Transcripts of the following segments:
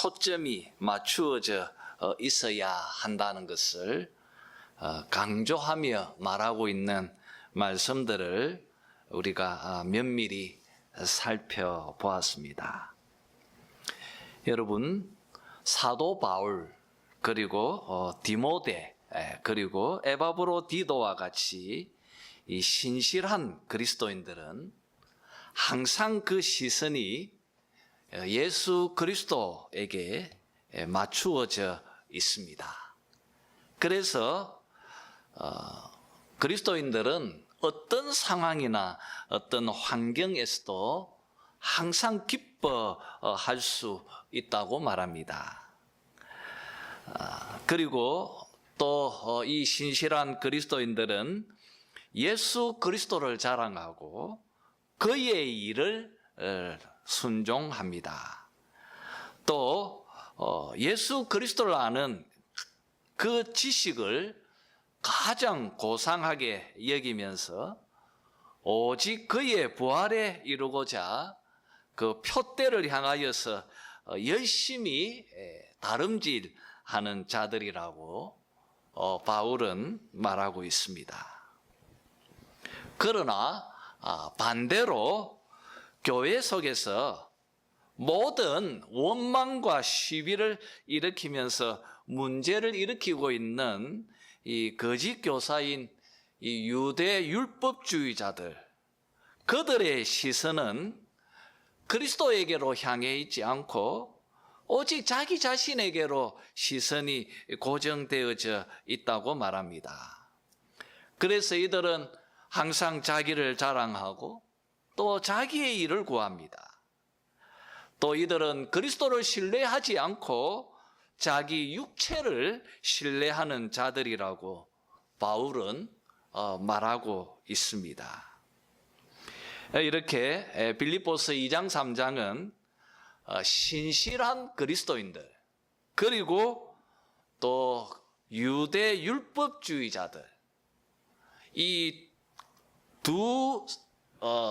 초점이 맞추어져 있어야 한다는 것을 강조하며 말하고 있는 말씀들을 우리가 면밀히 살펴보았습니다. 여러분, 사도 바울 그리고 디모데 그리고 에바브로디도와 같이 이 신실한 그리스도인들은 항상 그 시선이 예수 그리스도에게 맞추어져 있습니다. 그래서 그리스도인들은 어떤 상황이나 어떤 환경에서도 항상 기뻐할 수 있다고 말합니다. 그리고 또 이 신실한 그리스도인들은 예수 그리스도를 자랑하고 그의 일을 순종합니다. 또 예수 그리스도를 아는 그 지식을 가장 고상하게 여기면서 오직 그의 부활에 이루고자 그 표대를 향하여서 열심히 다름질하는 자들이라고 바울은 말하고 있습니다. 그러나 반대로 교회 속에서 모든 원망과 시비를 일으키면서 문제를 일으키고 있는 이 거짓 교사인 이 유대 율법주의자들, 그들의 시선은 그리스도에게로 향해 있지 않고 오직 자기 자신에게로 시선이 고정되어져 있다고 말합니다. 그래서 이들은 항상 자기를 자랑하고 또 자기의 일을 구합니다. 또 이들은 그리스도를 신뢰하지 않고 자기 육체를 신뢰하는 자들이라고 바울은 말하고 있습니다. 이렇게 빌립보서 2장 3장은 신실한 그리스도인들 그리고 또 유대 율법주의자들, 이 두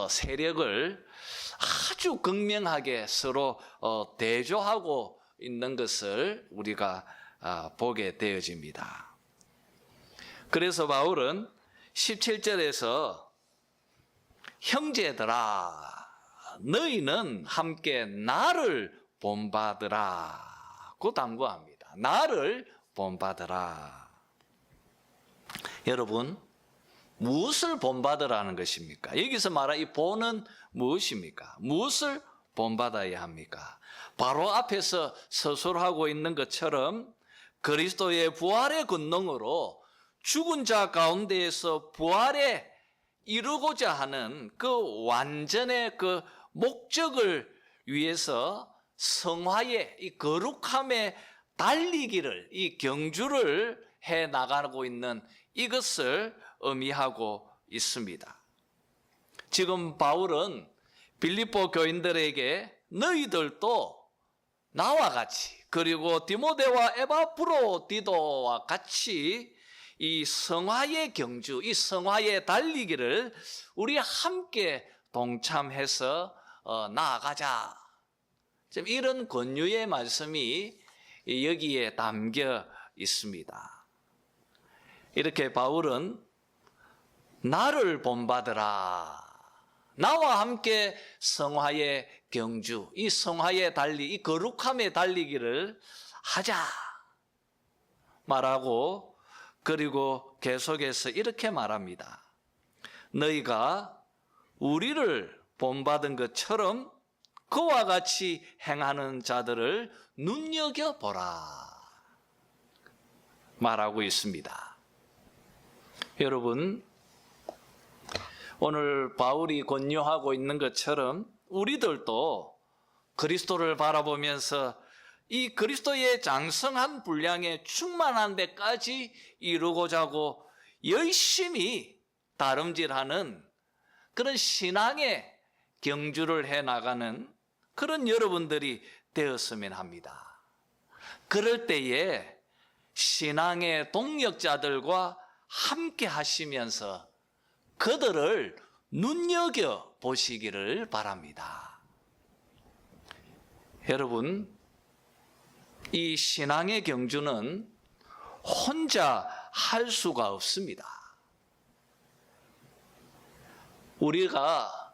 세력을 아주 극명하게 서로 대조하고 있는 것을 우리가 보게 되어집니다. 그래서 바울은 17절에서 형제들아 너희는 함께 나를 본받으라고 당부합니다. 나를 본받으라. 여러분, 무엇을 본받으라는 것입니까? 여기서 말한 이 본은 무엇입니까? 무엇을 본받아야 합니까? 바로 앞에서 서술하고 있는 것처럼 그리스도의 부활의 권능으로 죽은 자 가운데에서 부활에 이루고자 하는 그 완전의 그 목적을 위해서 성화의 이 거룩함에 달리기를, 이 경주를 해 나가고 있는 이것을 의미하고 있습니다. 지금 바울은 빌립보 교인들에게 너희들도 나와 같이 그리고 디모데와 에바브로디도와 같이 이 성화의 경주, 이 성화의 달리기를 우리 함께 동참해서 나아가자. 지금 이런 권유의 말씀이 여기에 담겨 있습니다. 이렇게 바울은 나를 본받으라. 나와 함께 성화의 경주, 이 성화의 이 거룩함의 달리기를 하자 말하고, 그리고 계속해서 이렇게 말합니다. 너희가 우리를 본받은 것처럼 그와 같이 행하는 자들을 눈여겨보라 말하고 있습니다. 여러분, 오늘 바울이 권유하고 있는 것처럼 우리들도 그리스도를 바라보면서 이 그리스도의 장성한 분량에 충만한 데까지 이루고자 하고 열심히 다름질하는 그런 신앙의 경주를 해나가는 그런 여러분들이 되었으면 합니다. 그럴 때에 신앙의 동력자들과 함께 하시면서 그들을 눈여겨보시기를 바랍니다. 여러분, 이 신앙의 경주는 혼자 할 수가 없습니다. 우리가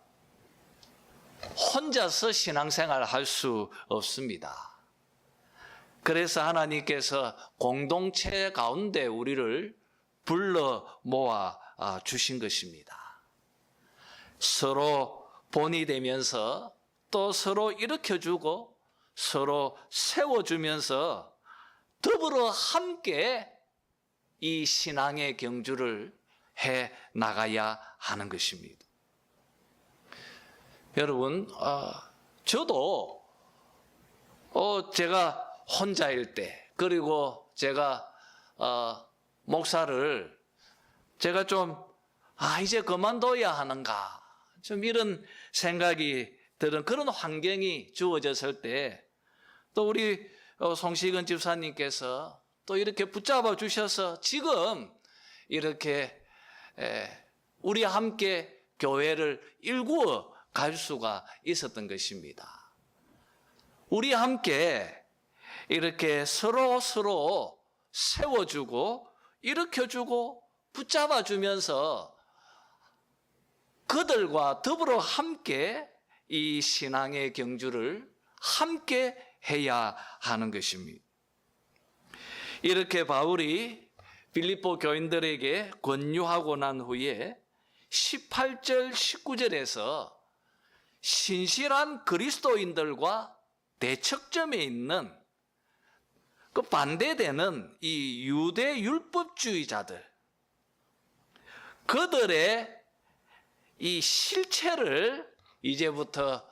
혼자서 신앙생활 할 수 없습니다. 그래서 하나님께서 공동체 가운데 우리를 불러 모아 주신 것입니다. 서로 본이 되면서 또 서로 일으켜주고 서로 세워주면서 더불어 함께 이 신앙의 경주를 해 나가야 하는 것입니다. 여러분, 저도 제가 혼자일 때, 그리고 제가 목사를 제가 좀 이제 그만둬야 하는가, 좀 이런 생각이 드는 그런 환경이 주어졌을 때, 또 우리 송시근 집사님께서 또 이렇게 붙잡아 주셔서 지금 이렇게 우리 함께 교회를 일구어 갈 수가 있었던 것입니다. 우리 함께 이렇게 서로 세워주고 일으켜주고 붙잡아주면서 그들과 더불어 함께 이 신앙의 경주를 함께 해야 하는 것입니다. 이렇게 바울이 빌립보 교인들에게 권유하고 난 후에 18절 19절에서 신실한 그리스도인들과 대척점에 있는 그 반대되는 이 유대 율법주의자들, 그들의 이 실체를 이제부터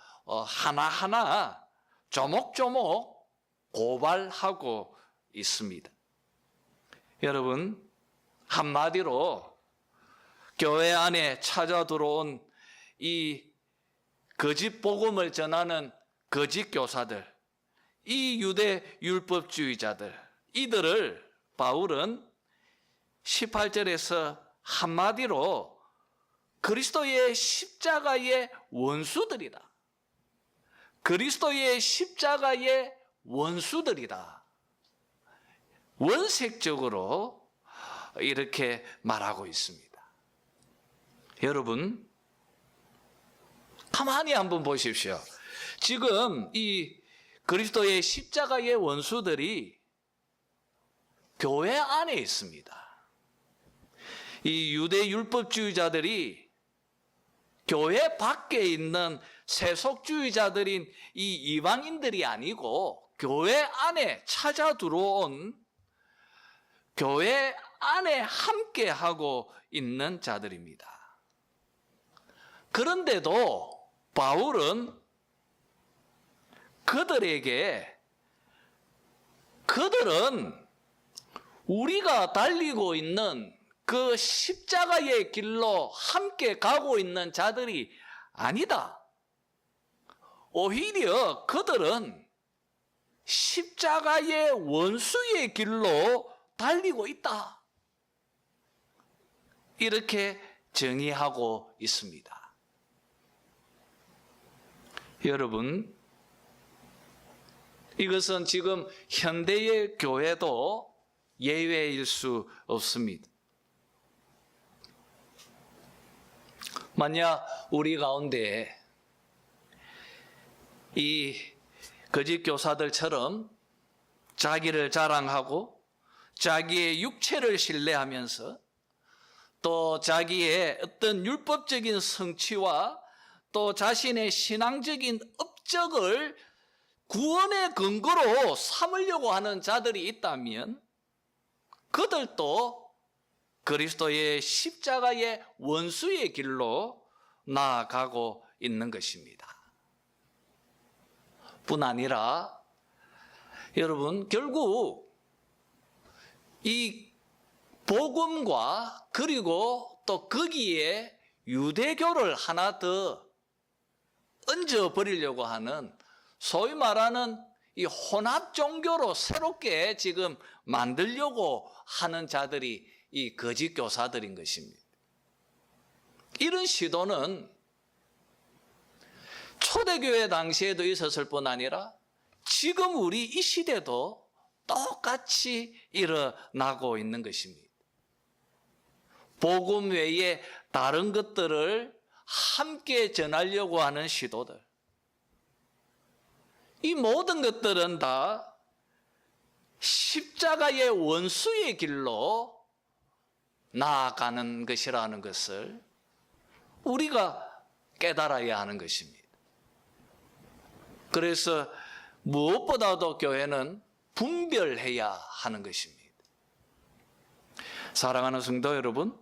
하나하나 조목조목 고발하고 있습니다. 여러분, 한마디로 교회 안에 찾아 들어온 이 거짓 복음을 전하는 거짓 교사들, 이 유대 율법주의자들, 이들을 바울은 18절에서 한마디로 그리스도의 십자가의 원수들이다. 그리스도의 십자가의 원수들이다. 원색적으로 이렇게 말하고 있습니다. 여러분, 가만히 한번 보십시오. 지금 이 그리스도의 십자가의 원수들이 교회 안에 있습니다. 이 유대 율법주의자들이 교회 밖에 있는 세속주의자들인 이 이방인들이 아니고 교회 안에 찾아 들어온, 교회 안에 함께 하고 있는 자들입니다. 그런데도 바울은 그들은 우리가 달리고 있는 그 십자가의 길로 함께 가고 있는 자들이 아니다. 오히려 그들은 십자가의 원수의 길로 달리고 있다. 이렇게 정의하고 있습니다. 여러분, 이것은 지금 현대의 교회도 예외일 수 없습니다. 만약 우리 가운데 이 거짓 교사들처럼 자기를 자랑하고 자기의 육체를 신뢰하면서 또 자기의 어떤 율법적인 성취와 또 자신의 신앙적인 업적을 구원의 근거로 삼으려고 하는 자들이 있다면 그들도 그리스도의 십자가의 원수의 길로 나아가고 있는 것입니다. 뿐 아니라 여러분, 결국 이 복음과 그리고 또 거기에 유대교를 하나 더 얹어버리려고 하는 소위 말하는 이 혼합 종교로 새롭게 지금 만들려고 하는 자들이 이 거짓 교사들인 것입니다. 이런 시도는 초대교회 당시에도 있었을 뿐 아니라 지금 우리 이 시대도 똑같이 일어나고 있는 것입니다. 복음 외에 다른 것들을 함께 전하려고 하는 시도들, 이 모든 것들은 다 십자가의 원수의 길로 나아가는 것이라는 것을 우리가 깨달아야 하는 것입니다. 그래서 무엇보다도 교회는 분별해야 하는 것입니다. 사랑하는 성도 여러분,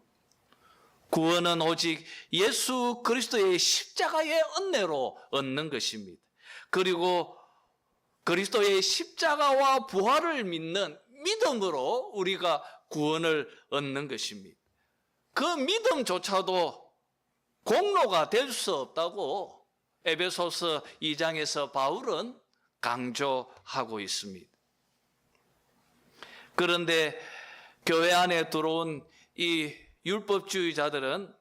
구원은 오직 예수 그리스도의 십자가의 은혜로 얻는 것입니다. 그리고 그리스도의 십자가와 부활을 믿는 믿음으로 우리가 구원을 얻는 것입니다. 그 믿음조차도 공로가 될 수 없다고 에베소서 2장에서 바울은 강조하고 있습니다. 그런데 교회 안에 들어온 이 율법주의자들은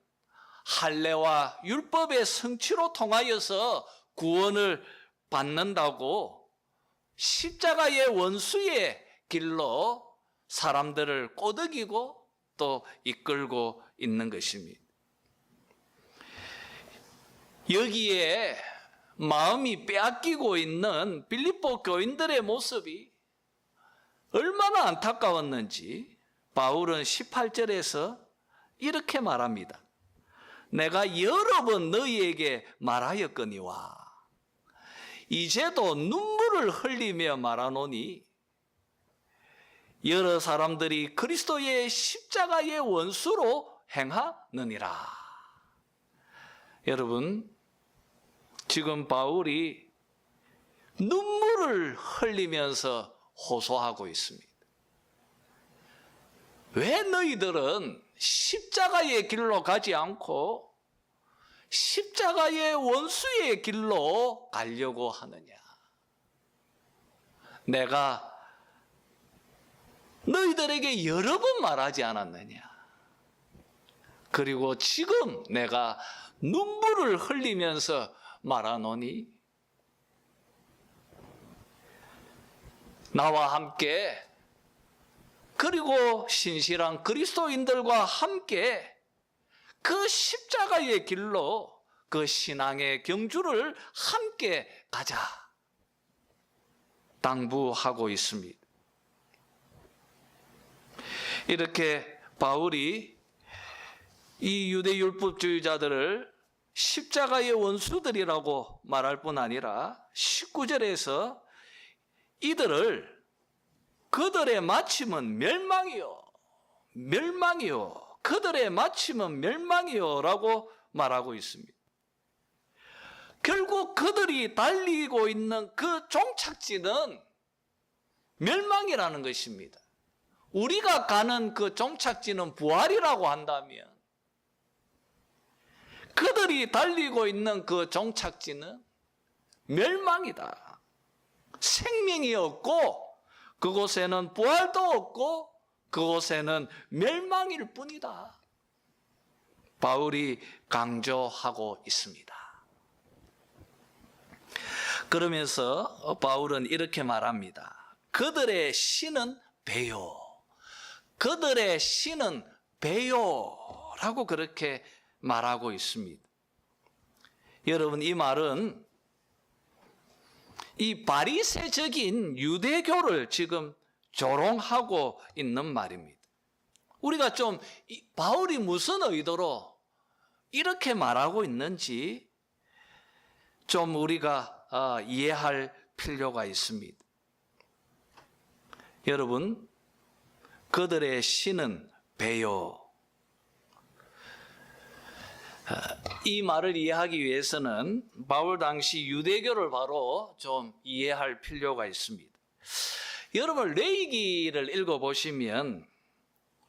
할례와 율법의 성취로 통하여서 구원을 받는다고 십자가의 원수의 길로 사람들을 꼬드기고 또 이끌고 있는 것입니다. 여기에 마음이 빼앗기고 있는 빌립보 교인들의 모습이 얼마나 안타까웠는지 바울은 18절에서 이렇게 말합니다. 내가 여러 번 너희에게 말하였거니와 이제도 눈물을 흘리며 말하노니 여러 사람들이 그리스도의 십자가의 원수로 행하느니라. 여러분, 지금 바울이 눈물을 흘리면서 호소하고 있습니다. 왜 너희들은 십자가의 길로 가지 않고 십자가의 원수의 길로 가려고 하느냐? 내가 너희들에게 여러 번 말하지 않았느냐? 그리고 지금 내가 눈물을 흘리면서 말하노니 나와 함께 그리고 신실한 그리스도인들과 함께 그 십자가의 길로 그 신앙의 경주를 함께 가자 당부하고 있습니다. 이렇게 바울이 이 유대율법주의자들을 십자가의 원수들이라고 말할 뿐 아니라 19절에서 이들을 그들의 마침은 멸망이요 그들의 마침은 멸망이요 라고 말하고 있습니다. 결국 그들이 달리고 있는 그 종착지는 멸망이라는 것입니다. 우리가 가는 그 종착지는 부활이라고 한다면 그들이 달리고 있는 그 종착지는 멸망이다. 생명이 없고 그곳에는 부활도 없고 그곳에는 멸망일 뿐이다. 바울이 강조하고 있습니다. 그러면서 바울은 이렇게 말합니다. 그들의 신은 배요. 그들의 신은 배요라고 그렇게 말하고 있습니다. 여러분, 이 말은 이 바리새적인 유대교를 지금 조롱하고 있는 말입니다. 우리가 좀 바울이 무슨 의도로 이렇게 말하고 있는지 좀 우리가 이해할 필요가 있습니다. 여러분, 그들의 신은 배요. 이 말을 이해하기 위해서는 바울 당시 유대교를 바로 좀 이해할 필요가 있습니다. 여러분, 레위기를 읽어보시면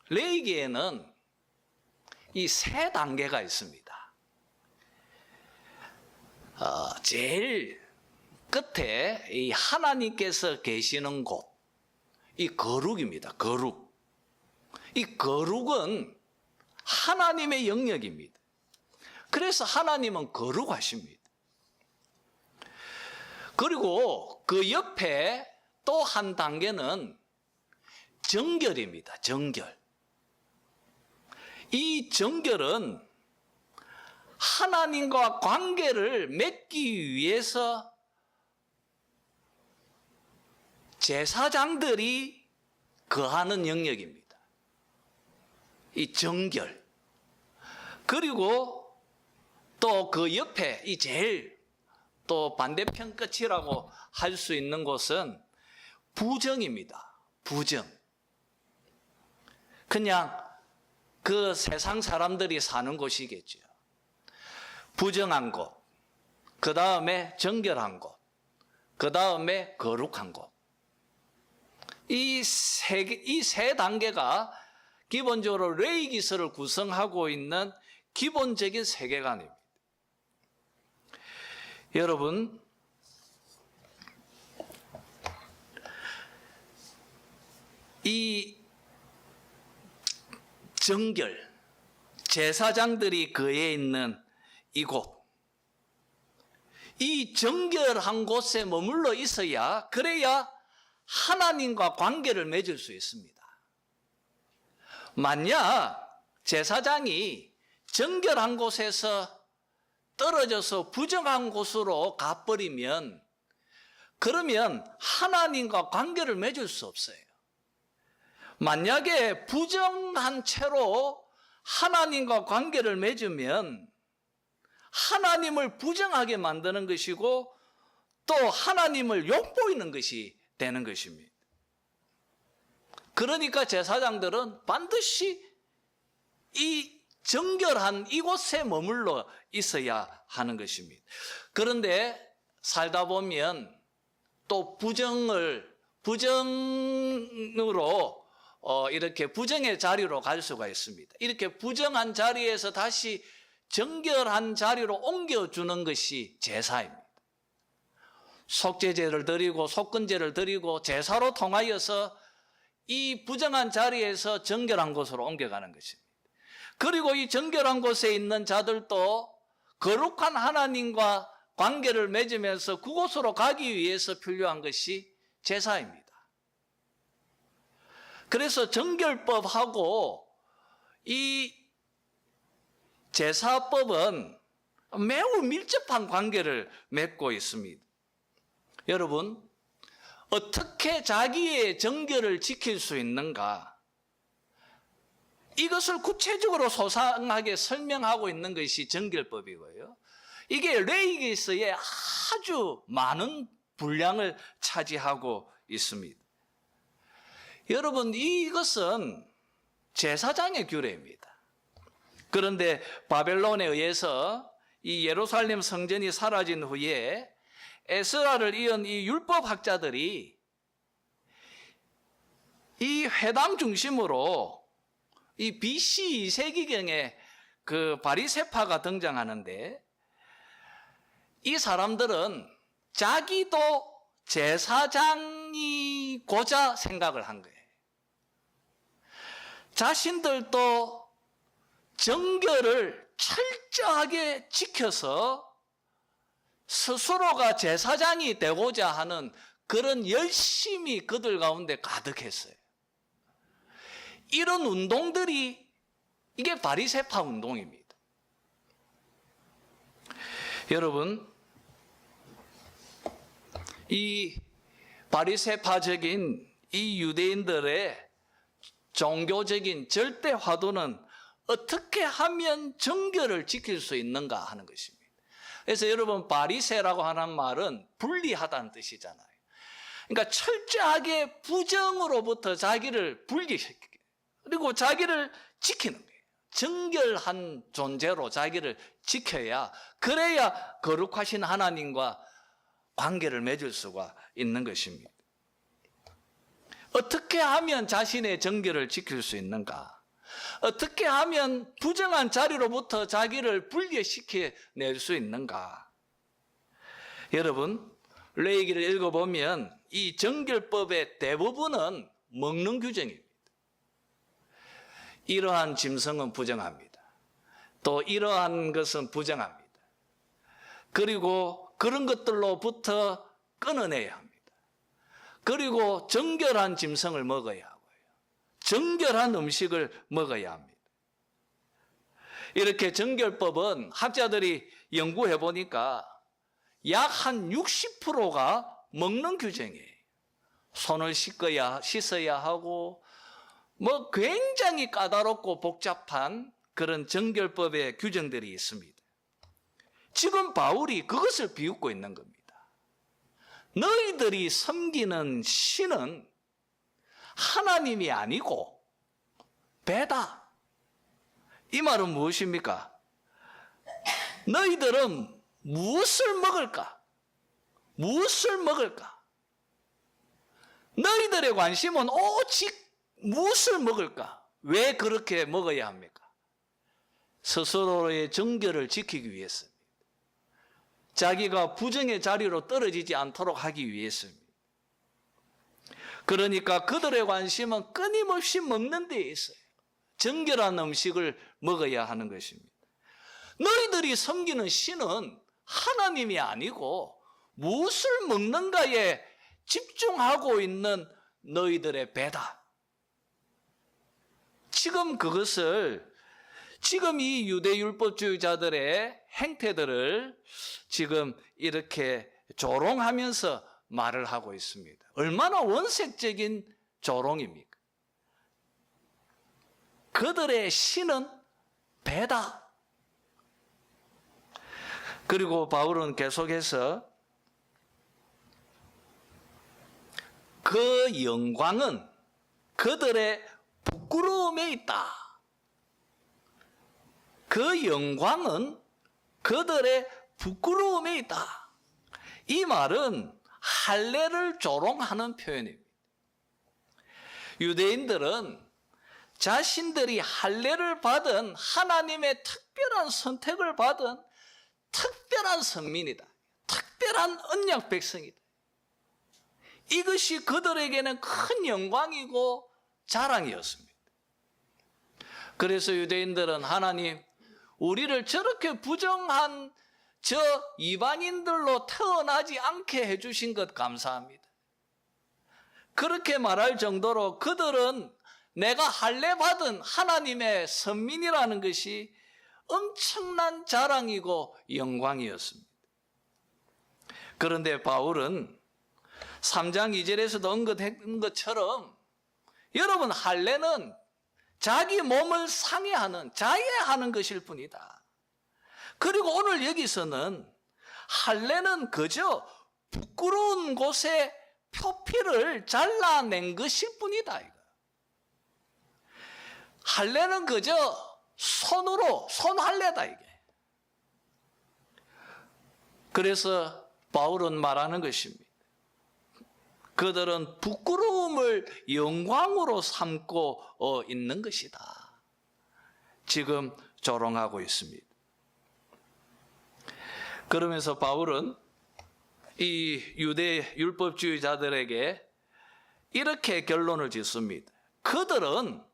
레위기에는 이 세 단계가 있습니다. 제일 끝에 이 하나님께서 계시는 곳, 이 거룩입니다. 거룩. 이 거룩은 하나님의 영역입니다. 그래서 하나님은 거룩하십니다. 그리고 그 옆에 또 한 단계는 정결입니다. 정결. 이 정결은 하나님과 관계를 맺기 위해서 제사장들이 거하는 영역입니다. 이 정결. 그리고 또 그 옆에 이 제일 또 반대편 끝이라고 할 수 있는 곳은 부정입니다. 부정. 그냥 그 세상 사람들이 사는 곳이겠죠. 부정한 곳, 그 다음에 정결한 곳, 그 다음에 거룩한 곳. 이 세 단계가 기본적으로 레위기서를 구성하고 있는 기본적인 세계관입니다. 여러분, 이 정결, 제사장들이 거해 있는 이곳, 이 정결한 곳에 머물러 있어야, 그래야 하나님과 관계를 맺을 수 있습니다. 만약 제사장이 정결한 곳에서 떨어져서 부정한 곳으로 가버리면, 그러면 하나님과 관계를 맺을 수 없어요. 만약에 부정한 채로 하나님과 관계를 맺으면 하나님을 부정하게 만드는 것이고 또 하나님을 욕보이는 것이 되는 것입니다. 그러니까 제사장들은 반드시 이 정결한 이곳에 머물러 있어야 하는 것입니다. 그런데 살다 보면 또 부정으로 이렇게 부정의 자리로 갈 수가 있습니다. 이렇게 부정한 자리에서 다시 정결한 자리로 옮겨주는 것이 제사입니다. 속죄제를 드리고 속건제를 드리고 제사로 통하여서 이 부정한 자리에서 정결한 곳으로 옮겨가는 것입니다. 그리고 이 정결한 곳에 있는 자들도 거룩한 하나님과 관계를 맺으면서 그곳으로 가기 위해서 필요한 것이 제사입니다. 그래서 정결법하고 이 제사법은 매우 밀접한 관계를 맺고 있습니다. 여러분, 어떻게 자기의 정결을 지킬 수 있는가? 이것을 구체적으로 소상하게 설명하고 있는 것이 정결법이고요. 이게 레위기서에 아주 많은 분량을 차지하고 있습니다. 여러분, 이것은 제사장의 규례입니다. 그런데 바벨론에 의해서 이 예루살렘 성전이 사라진 후에 에스라를 이은 이 율법학자들이 이 회당 중심으로 이 BC 2세기경에 그 바리새파가 등장하는데, 이 사람들은 자기도 제사장이고자 생각을 한 거예요. 자신들도 정결을 철저하게 지켜서 스스로가 제사장이 되고자 하는 그런 열심이 그들 가운데 가득했어요. 이런 운동들이 이게 바리새파 운동입니다. 여러분, 이 바리새파적인 이 유대인들의 종교적인 절대 화두는 어떻게 하면 정결을 지킬 수 있는가 하는 것입니다. 그래서 여러분, 바리새라고 하는 말은 분리하다는 뜻이잖아요. 그러니까 철저하게 부정으로부터 자기를 분리시키고, 그리고 자기를 지키는 거예요. 정결한 존재로 자기를 지켜야, 그래야 거룩하신 하나님과 관계를 맺을 수가 있는 것입니다. 어떻게 하면 자신의 정결을 지킬 수 있는가? 어떻게 하면 부정한 자리로부터 자기를 분리시켜낼 수 있는가? 여러분, 레위기를 읽어보면 이 정결법의 대부분은 먹는 규정입니다. 이러한 짐승은 부정합니다. 또 이러한 것은 부정합니다. 그리고 그런 것들로부터 끊어내야 합니다. 그리고 정결한 짐승을 먹어야 하고요. 정결한 음식을 먹어야 합니다. 이렇게 정결법은 학자들이 연구해 보니까 약 한 60%가 먹는 규정이에요. 손을 씻어야 하고 뭐 굉장히 까다롭고 복잡한 그런 정결법의 규정들이 있습니다. 지금 바울이 그것을 비웃고 있는 겁니다. 너희들이 섬기는 신은 하나님이 아니고 배다. 이 말은 무엇입니까? 너희들은 무엇을 먹을까? 무엇을 먹을까? 너희들의 관심은 오직 무엇을 먹을까? 왜 그렇게 먹어야 합니까? 스스로의 정결을 지키기 위해서입니다. 자기가 부정의 자리로 떨어지지 않도록 하기 위해서입니다. 그러니까 그들의 관심은 끊임없이 먹는 데 있어요. 정결한 음식을 먹어야 하는 것입니다. 너희들이 섬기는 신은 하나님이 아니고 무엇을 먹는가에 집중하고 있는 너희들의 배다. 지금 그것을 지금 이 유대율법주의자들의 행태들을 지금 이렇게 조롱하면서 말을 하고 있습니다. 얼마나 원색적인 조롱입니까? 그들의 신은 배다. 그리고 바울은 계속해서 그 영광은 그들의 부끄러움에 있다. 그 영광은 그들의 부끄러움에 있다. 이 말은 할례를 조롱하는 표현입니다. 유대인들은 자신들이 할례를 받은 하나님의 특별한 선택을 받은 특별한 선민이다. 특별한 언약 백성이다. 이것이 그들에게는 큰 영광이고 자랑이었습니다. 그래서 유대인들은 하나님, 우리를 저렇게 부정한 저 이방인들로 태어나지 않게 해주신 것 감사합니다. 그렇게 말할 정도로 그들은 내가 할례 받은 하나님의 선민이라는 것이 엄청난 자랑이고 영광이었습니다. 그런데 바울은 3장 2절에서도 언급한 것처럼 여러분, 할례는 자기 몸을 상해하는, 자해하는 것일 뿐이다. 그리고 오늘 여기서는 할례는 그저 부끄러운 곳에 표피를 잘라낸 것일 뿐이다. 할례는 그저 손할례다 이게. 그래서 바울은 말하는 것입니다. 그들은 부끄러움을 영광으로 삼고 있는 것이다. 지금 조롱하고 있습니다. 그러면서 바울은 이 유대 율법주의자들에게 이렇게 결론을 짓습니다. 그들은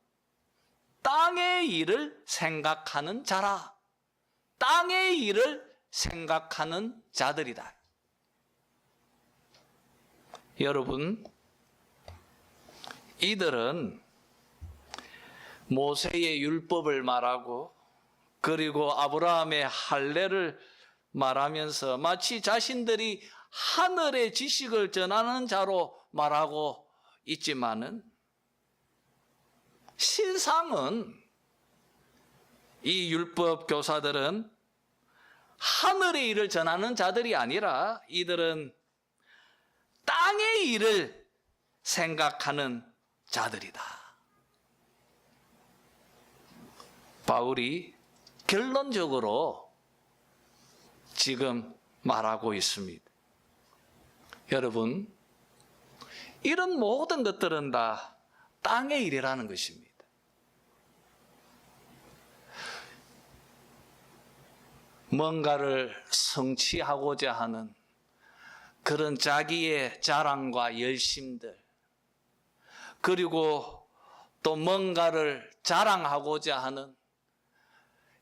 땅의 일을 생각하는 자라. 땅의 일을 생각하는 자들이다. 여러분, 이들은 모세의 율법을 말하고 그리고 아브라함의 할례를 말하면서 마치 자신들이 하늘의 지식을 전하는 자로 말하고 있지만은 실상은 이 율법 교사들은 하늘의 일을 전하는 자들이 아니라 이들은 땅의 일을 생각하는 자들이다. 바울이 결론적으로 지금 말하고 있습니다. 여러분, 이런 모든 것들은 다 땅의 일이라는 것입니다. 뭔가를 성취하고자 하는 그런 자기의 자랑과 열심들, 그리고 또 뭔가를 자랑하고자 하는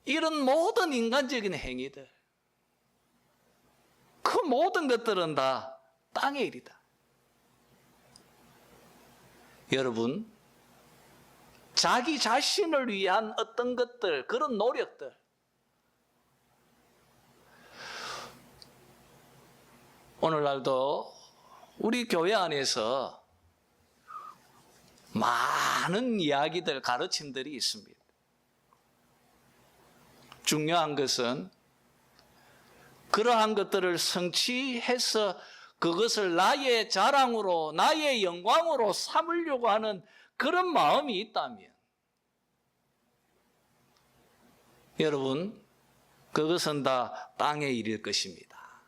이런 모든 인간적인 행위들, 그 모든 것들은 다 땅의 일이다. 여러분, 자기 자신을 위한 어떤 것들, 그런 노력들. 오늘날도 우리 교회 안에서 많은 이야기들, 가르침들이 있습니다. 중요한 것은 그러한 것들을 성취해서 그것을 나의 자랑으로, 나의 영광으로 삼으려고 하는 그런 마음이 있다면, 여러분, 그것은 다 땅의 일일 것입니다.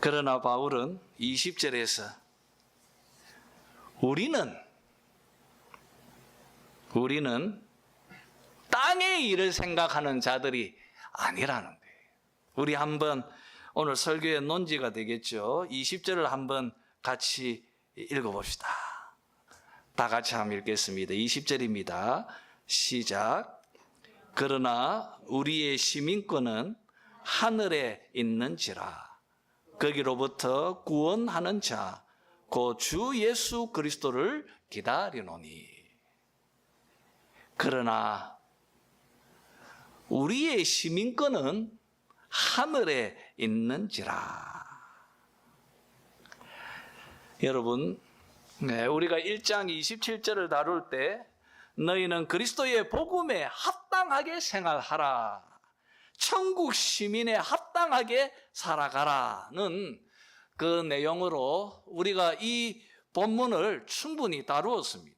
그러나 바울은 20절에서 우리는 땅의 일을 생각하는 자들이 아니라는 거예요. 우리 한번 오늘 설교의 논지가 되겠죠. 20절을 한번 같이 읽어봅시다. 다 같이 한번 읽겠습니다. 20절입니다. 시작. 그러나 우리의 시민권은 하늘에 있는지라. 거기로부터 구원하는 자, 곧 주 예수 그리스도를 기다리노니. 그러나 우리의 시민권은 하늘에 있는지라. 여러분, 우리가 1장 27절을 다룰 때 너희는 그리스도의 복음에 합당하게 생활하라, 천국 시민에 합당하게 살아가라는 그 내용으로 우리가 이 본문을 충분히 다루었습니다.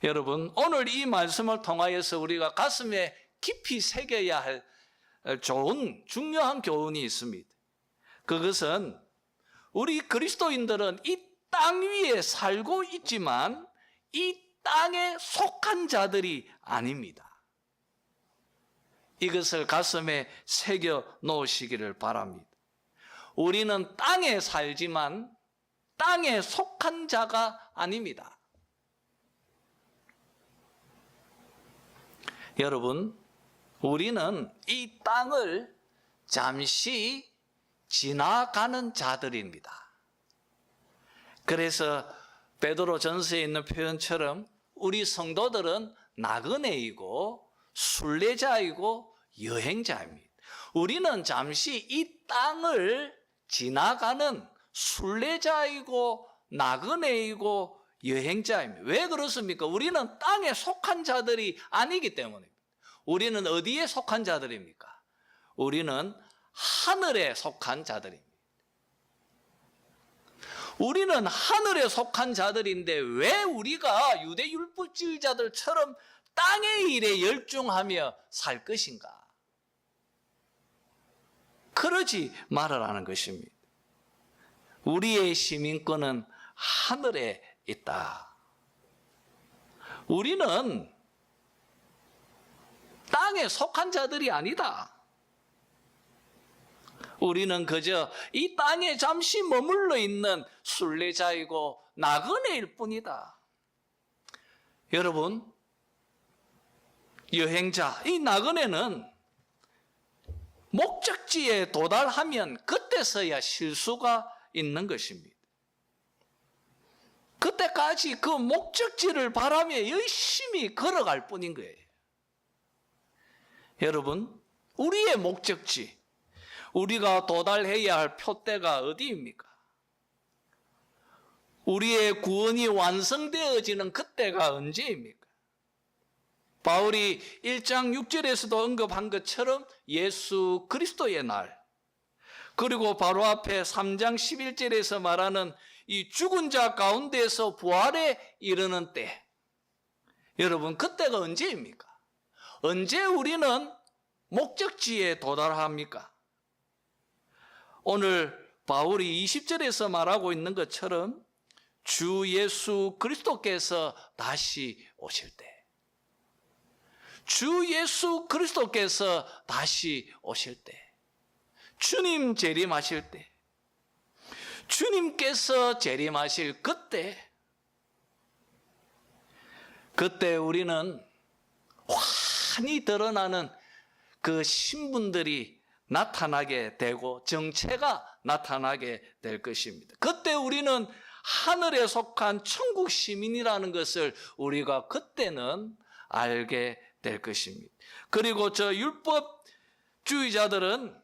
여러분, 오늘 이 말씀을 통하여서 우리가 가슴에 깊이 새겨야 할 중요한 교훈이 있습니다. 그것은 우리 그리스도인들은 이 땅 위에 살고 있지만 이 땅에 속한 자들이 아닙니다. 이것을 가슴에 새겨 놓으시기를 바랍니다. 우리는 땅에 살지만 땅에 속한 자가 아닙니다. 여러분, 우리는 이 땅을 잠시 지나가는 자들입니다. 그래서 베드로 전서에 있는 표현처럼 우리 성도들은 나그네이고 순례자이고 여행자입니다. 우리는 잠시 이 땅을 지나가는 순례자이고 나그네이고 여행자입니다. 왜 그렇습니까? 우리는 땅에 속한 자들이 아니기 때문입니다. 우리는 어디에 속한 자들입니까? 우리는 하늘에 속한 자들입니다. 우리는 하늘에 속한 자들인데 왜 우리가 유대 율법주의자들처럼 땅의 일에 열중하며 살 것인가? 그러지 말아라는 것입니다. 우리의 시민권은 하늘에 있다. 우리는 땅에 속한 자들이 아니다. 우리는 그저 이 땅에 잠시 머물러 있는 순례자이고 나그네일 뿐이다. 여러분, 여행자, 이 나그네는 목적지에 도달하면 그때서야 쉴 수가 있는 것입니다. 그때까지 그 목적지를 바라며 열심히 걸어갈 뿐인 거예요. 여러분, 우리의 목적지, 우리가 도달해야 할 표대가 어디입니까? 우리의 구원이 완성되어지는 그때가 언제입니까? 바울이 1장 6절에서도 언급한 것처럼 예수 그리스도의 날, 그리고 바로 앞에 3장 11절에서 말하는 이 죽은 자 가운데서 부활에 이르는 때, 여러분, 그때가 언제입니까? 언제 우리는 목적지에 도달합니까? 오늘 바울이 20절에서 말하고 있는 것처럼 주 예수 그리스도께서 다시 오실 때, 주 예수 그리스도께서 다시 오실 때, 주님 재림하실 때, 주님께서 재림하실 그때 우리는 환히 드러나는 그 신분들이 나타나게 되고 정체가 나타나게 될 것입니다. 그때 우리는 하늘에 속한 천국 시민이라는 것을 우리가 그때는 알게 될 것입니다. 그리고 저 율법주의자들은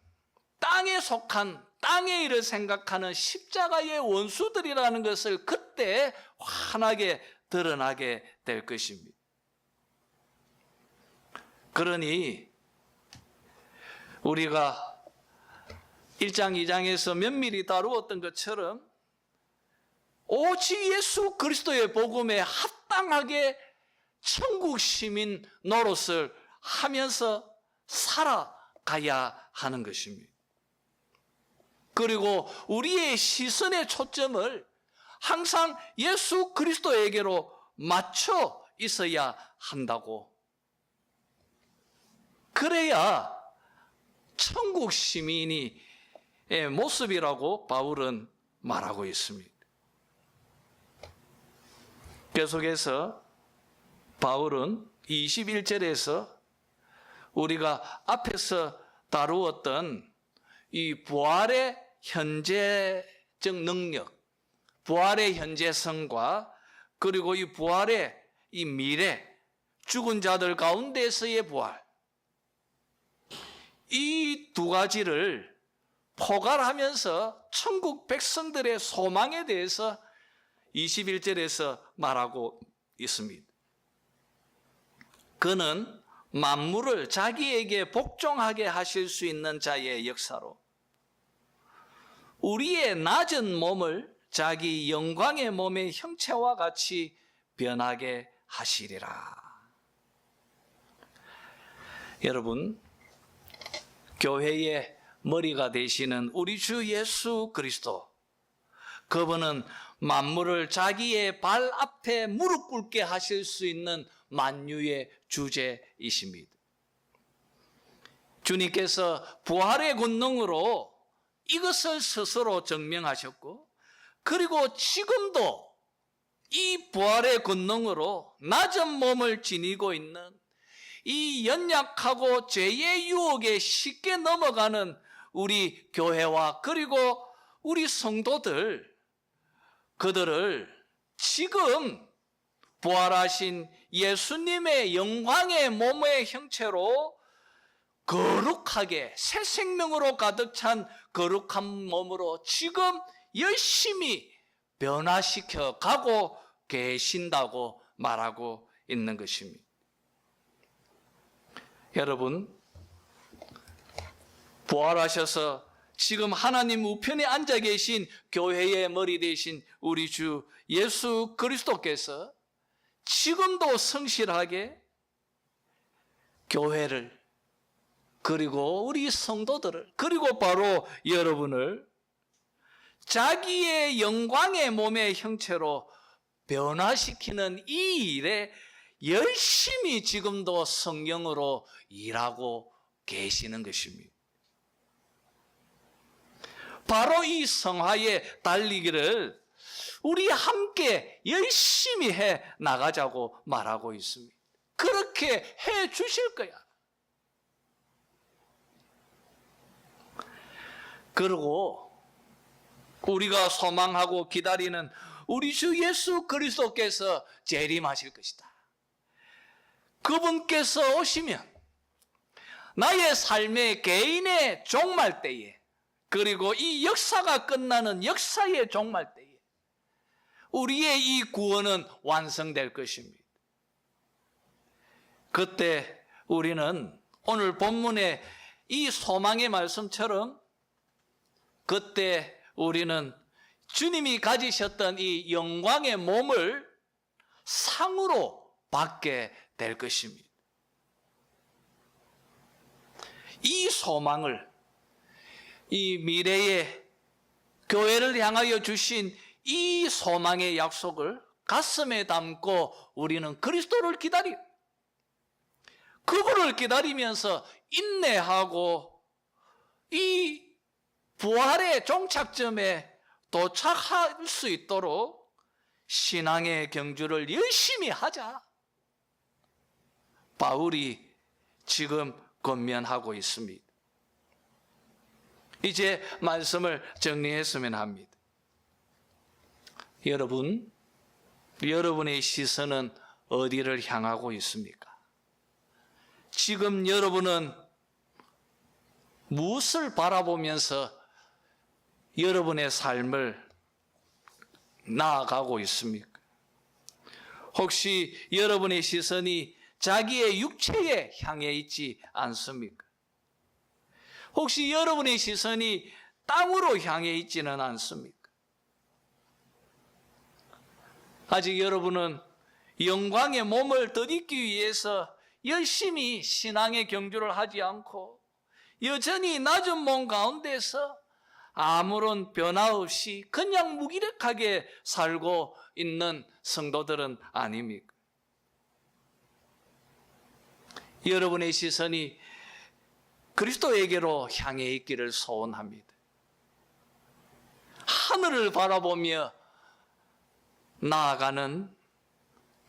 땅에 속한, 땅의 일을 생각하는 십자가의 원수들이라는 것을 그때 환하게 드러나게 될 것입니다. 그러니 우리가 1장, 2장에서 면밀히 다루었던 것처럼 오직 예수 그리스도의 복음에 합당하게 천국 시민 노릇을 하면서 살아가야 하는 것입니다. 그리고 우리의 시선의 초점을 항상 예수 그리스도에게로 맞춰 있어야 한다고. 그래야 천국 시민의 모습이라고 바울은 말하고 있습니다. 계속해서 바울은 21절에서 우리가 앞에서 다루었던 이 부활의 현재적 능력, 부활의 현재성과 그리고 이 부활의 이 미래, 죽은 자들 가운데서의 부활, 이 두 가지를 포괄하면서 천국 백성들의 소망에 대해서 21절에서 말하고 있습니다. 그는 만물을 자기에게 복종하게 하실 수 있는 자의 역사로 우리의 낮은 몸을 자기 영광의 몸의 형체와 같이 변하게 하시리라. 여러분, 교회의 머리가 되시는 우리 주 예수 그리스도, 그분은 만물을 자기의 발 앞에 무릎 꿇게 하실 수 있는 만유의 주제이십니다. 주님께서 부활의 권능으로 이것을 스스로 증명하셨고, 그리고 지금도 이 부활의 권능으로 낮은 몸을 지니고 있는 이 연약하고 죄의 유혹에 쉽게 넘어가는 우리 교회와 그리고 우리 성도들, 그들을 지금 부활하신 예수님의 영광의 몸의 형체로 거룩하게 새 생명으로 가득 찬 거룩한 몸으로 지금 열심히 변화시켜 가고 계신다고 말하고 있는 것입니다. 여러분, 부활하셔서 지금 하나님 우편에 앉아 계신 교회의 머리 되신 우리 주 예수 그리스도께서 지금도 성실하게 교회를, 그리고 우리 성도들을, 그리고 바로 여러분을 자기의 영광의 몸의 형체로 변화시키는 이 일에 열심히 지금도 성령으로 일하고 계시는 것입니다. 바로 이 성화의 달리기를 우리 함께 열심히 해 나가자고 말하고 있습니다. 그렇게 해 주실 거야. 그리고 우리가 소망하고 기다리는 우리 주 예수 그리스도께서 재림하실 것이다. 그분께서 오시면 나의 삶의 개인의 종말 때에, 그리고 이 역사가 끝나는 역사의 종말 때에 우리의 이 구원은 완성될 것입니다. 그때 우리는 오늘 본문의 이 소망의 말씀처럼 그때 우리는 주님이 가지셨던 이 영광의 몸을 상으로 받게 될 것입니다. 이 소망을, 이 미래의 교회를 향하여 주신 이 소망의 약속을 가슴에 담고 우리는 그리스도를 그분을 기다리면서 인내하고 이 부활의 종착점에 도착할 수 있도록 신앙의 경주를 열심히 하자. 바울이 지금 권면하고 있습니다. 이제 말씀을 정리했으면 합니다. 여러분, 여러분의 시선은 어디를 향하고 있습니까? 지금 여러분은 무엇을 바라보면서 여러분의 삶을 나아가고 있습니까? 혹시 여러분의 시선이 자기의 육체에 향해 있지 않습니까? 혹시 여러분의 시선이 땅으로 향해 있지는 않습니까? 아직 여러분은 영광의 몸을 덧입기 위해서 열심히 신앙의 경주를 하지 않고 여전히 낮은 몸 가운데서 아무런 변화 없이 그냥 무기력하게 살고 있는 성도들은 아닙니까? 여러분의 시선이 그리스도에게로 향해 있기를 소원합니다. 하늘을 바라보며 나아가는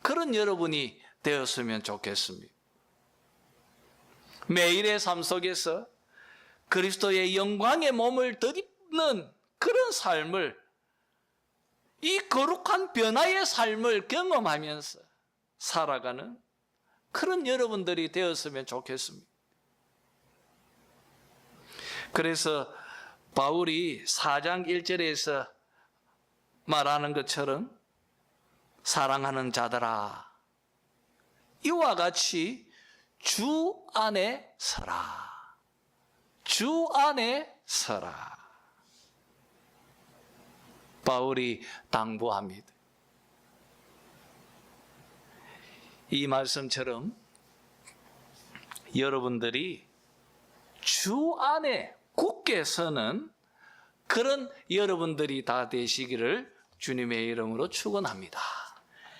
그런 여러분이 되었으면 좋겠습니다. 매일의 삶 속에서 그리스도의 영광의 몸을 덧입는 그런 삶을, 이 거룩한 변화의 삶을 경험하면서 살아가는 그런 여러분들이 되었으면 좋겠습니다. 그래서 바울이 4장 1절에서 말하는 것처럼 사랑하는 자들아, 이와 같이 주 안에 서라. 주 안에 서라. 바울이 당부합니다. 이 말씀처럼 여러분들이 주 안에 굳게 서는 그런 여러분들이 다 되시기를 주님의 이름으로 축원합니다.